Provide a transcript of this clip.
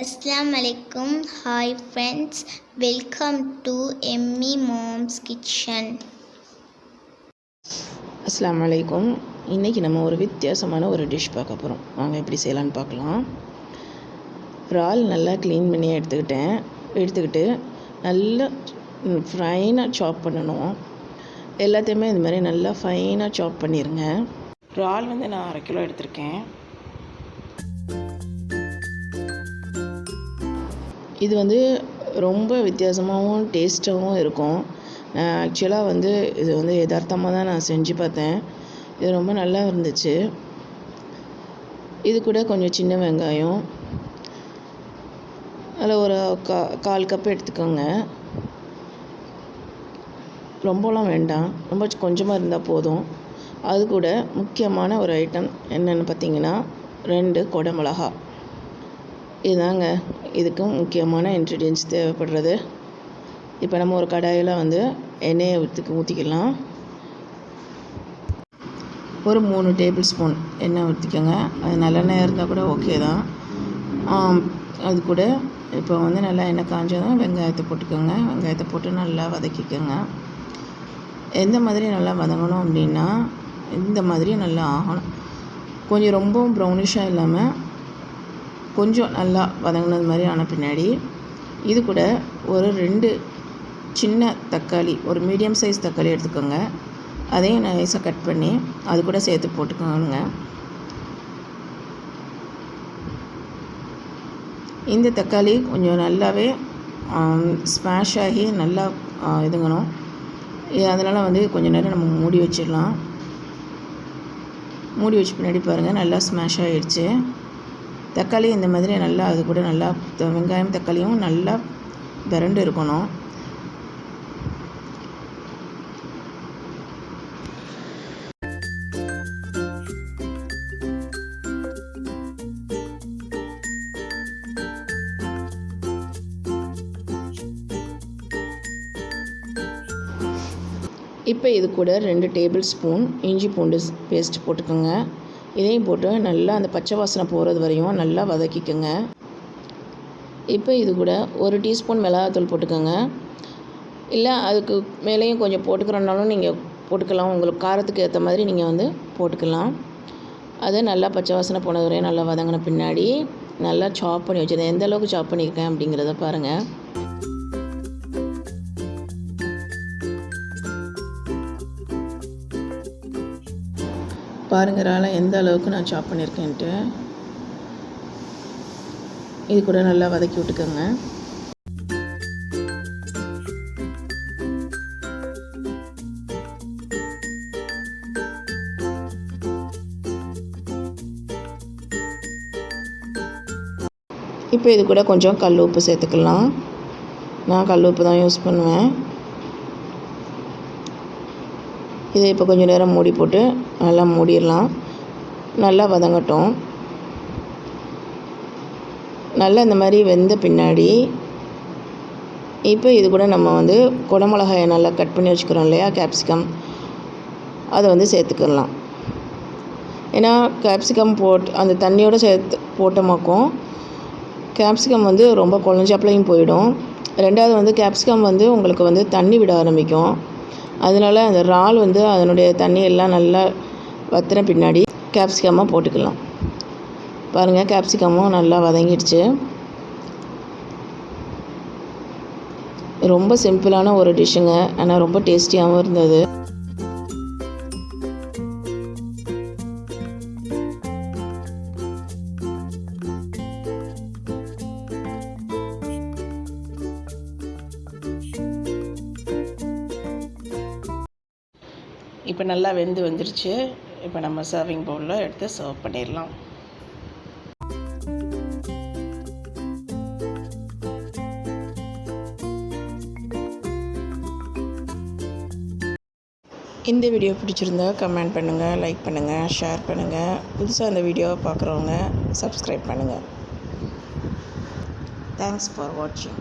Assalamu alaikum. Hi friends, welcome to Emmy Mom's Kitchen. அஸ்ஸலாமு அலைக்கும். இன்றைக்கி நம்ம ஒரு வித்தியாசமான ஒரு டிஷ் பார்க்க போகிறோம். வாங்க எப்படி செய்யலான்னு பார்க்கலாம். இறால் நல்லா க்ளீன் பண்ணி எடுத்துக்கிட்டு நல்லா ஃபைனாக சாப் பண்ணணும். எல்லாத்தையுமே இது மாதிரி நல்லா ஃபைனாக சாப் பண்ணிடுங்க. இறால் நான் 1/2 கிலோ எடுத்திருக்கேன். இது ரொம்ப வித்தியாசமாகவும் டேஸ்ட்டாகவும் இருக்கும். ஆக்சுவலாக இது யதார்த்தமாக தான் நான் செஞ்சு பார்த்தேன். இது ரொம்ப நல்லா இருந்துச்சு. இது கூட கொஞ்சம் சின்ன வெங்காயம் அதில் ஒரு 1/4 கப் எடுத்துக்கோங்க. ரொம்பலாம் வேண்டாம், ரொம்ப கொஞ்சமாக இருந்தால் போதும். அது கூட முக்கியமான ஒரு ஐட்டம் என்னென்னு பார்த்தீங்கன்னா 2 குடமிளகா. இதுதாங்க இதுக்கும் முக்கியமான இன்க்ரீடியன்ஸ் தேவைப்படுறது. இப்போ நம்ம ஒரு கடாயில் எண்ணெயை ஊற்றிக்கலாம். ஒரு 3 டேபிள் ஸ்பூன் எண்ணெய் ஊற்றிக்கோங்க. அது நல்லெண்ணெய் இருந்தால் கூட ஓகே தான். அது கூட இப்போ நல்லா எண்ணெய் காஞ்சதும் வெங்காயத்தை போட்டுக்கோங்க. வெங்காயத்தை போட்டு நல்லா வதக்கிக்கோங்க. எந்த மாதிரி நல்லா வதங்கணும் அப்படின்னா இந்த மாதிரி நல்லா ஆகணும். கொஞ்சம் ரொம்பவும் ப்ரௌனிஷாக இல்லாமல் கொஞ்சம் நல்லா வதங்கினது மாதிரி ஆன பின்னாடி இது கூட ஒரு 2 சின்ன தக்காளி, ஒரு மீடியம் சைஸ் தக்காளி எடுத்துக்கோங்க. அதையும் நைஸாக கட் பண்ணி அது கூட சேர்த்து போட்டுக்கோங்க. இந்த தக்காளி கொஞ்சம் நல்லாவே ஸ்மாஷ் ஆகி நல்லா இதுங்கணும். அதனால் கொஞ்சம் நேரம் நம்ம மூடி வச்சிடலாம். மூடி வச்ச பின்னாடி பாருங்கள் நல்லா ஸ்மாஷ் ஆகிடுச்சு. தக்காளி இந்த மாதிரி நல்லா அது கூட நல்லா வெங்காயம் தக்காளியும் நல்லா விரண்டு இருக்கணும். இப்போ இது கூட 2 டேபிள் ஸ்பூன் இஞ்சி பூண்டு பேஸ்ட் போட்டுக்கோங்க. இதையும் போட்டு நல்லா அந்த பச்சை வாசனை போகிறது வரையும் நல்லா வதக்கிக்கோங்க. இப்போ இது கூட 1 டீஸ்பூன் மிளகாத்தூள் போட்டுக்கோங்க. இல்லை அதுக்கு மேலேயும் கொஞ்சம் போட்டுக்கிறனாலும் நீங்கள் போட்டுக்கலாம். உங்களுக்கு காரத்துக்கு ஏற்ற மாதிரி நீங்கள் போட்டுக்கலாம். அது நல்லா பச்சை வாசனை போனது வரையும் நல்லா வதங்கின பின்னாடி நல்லா சாப் பண்ணி வச்சுருந்தேன். எந்த அளவுக்கு சாப் பண்ணியிருக்கேன் அப்படிங்கிறத பாருங்கள். பாருங்கிறால எந்த அளவுக்கு நான் சாப் பண்ணியிருக்கேன்ட்டு. இது கூட நல்லா வதக்கி விட்டுக்கோங்க. இப்போ இது கூட கொஞ்சம் கல் உப்பு சேர்த்துக்கலாம். நான் கல் உப்பு தான் யூஸ் பண்ணுவேன். இதை இப்போ கொஞ்சம் நேரம் மூடி போட்டு நல்லா மூடிடலாம். நல்லா வதங்கட்டும். நல்லா இந்த மாதிரி வெந்த பின்னாடி இப்போ இது கூட நம்ம குடமிளகாயை நல்லா கட் பண்ணி வச்சுக்கிறோம் இல்லையா, கேப்சிகம், அதை சேர்த்துக்கலாம். ஏன்னா கேப்சிகம் அந்த தண்ணியோடு சேர்த்து போட்டமாக்கும் கேப்சிகம் ரொம்ப குழஞ்சாப்புலையும் போயிடும். ரெண்டாவது கேப்சிகம் உங்களுக்கு தண்ணி விட ஆரம்பிக்கும். அதனால் அந்த இறால் அதனுடைய தண்ணியெல்லாம் நல்லா வற்றின பின்னாடி கேப்சிகமாக போட்டுக்கலாம். பாருங்கள், கேப்சிகமும் நல்லா வதங்கிடுச்சு. ரொம்ப சிம்பிளான ஒரு டிஷ்ஷுங்க, ஆனால் ரொம்ப டேஸ்டியாகவும் இருந்தது. இப்போ நல்லா வந்துருச்சு. இப்போ நம்ம சர்விங் பவுலில் எடுத்து சர்வ் பண்ணிடலாம். இந்த வீடியோ பிடிச்சிருந்தா கமெண்ட் பண்ணுங்கள், லைக் பண்ணுங்கள், ஷேர் பண்ணுங்கள். புதுசாக இந்த வீடியோவை பார்க்குறவங்க சப்ஸ்கிரைப் பண்ணுங்கள். தேங்க்ஸ் ஃபார் வாட்சிங்.